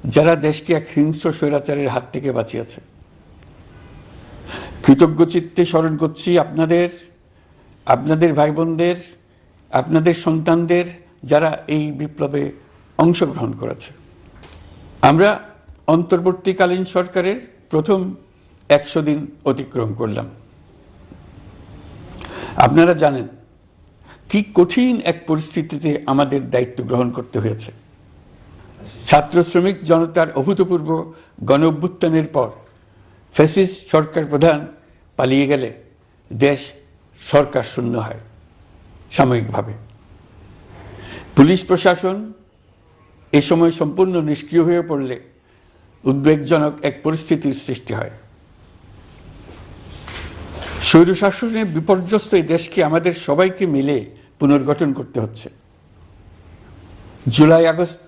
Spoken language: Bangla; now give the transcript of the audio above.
যারা দেশকে এক হিংস্র স্বৈরাচারের হাত থেকে বাঁচিয়েছে। কৃতজ্ঞ চিত্তে স্মরণ করছি আপনাদের ভাই বোনদের, আপনাদের সন্তানদের যারা এই বিপ্লবে অংশগ্রহণ করেছে। আমরা অন্তর্বর্তীকালীন সরকারের প্রথম 100 দিন অতিক্রম করলাম। আপনারা জানেন কি কঠিন এক পরিস্থিতিতে আমাদের দায়িত্ব গ্রহণ করতে হয়েছে। ছাত্র শ্রমিক জনতার অভূতপূর্ব গণ অভ্যুত্থানের পর ফ্যাসিস্ট সরকার প্রধান পালিয়ে গেলে দেশ সরকার শূন্য হয় সাময়িকভাবে। পুলিশ প্রশাসন এ সময় সম্পূর্ণ নিষ্ক্রিয় হয়ে পড়লে উদ্বেগজনক এক পরিস্থিতির সৃষ্টি হয়। স্বৈরশাসনে বিপর্যস্ত এই দেশকে আমাদের সবাইকে মিলে পুনর্গঠন করতে হচ্ছে। July August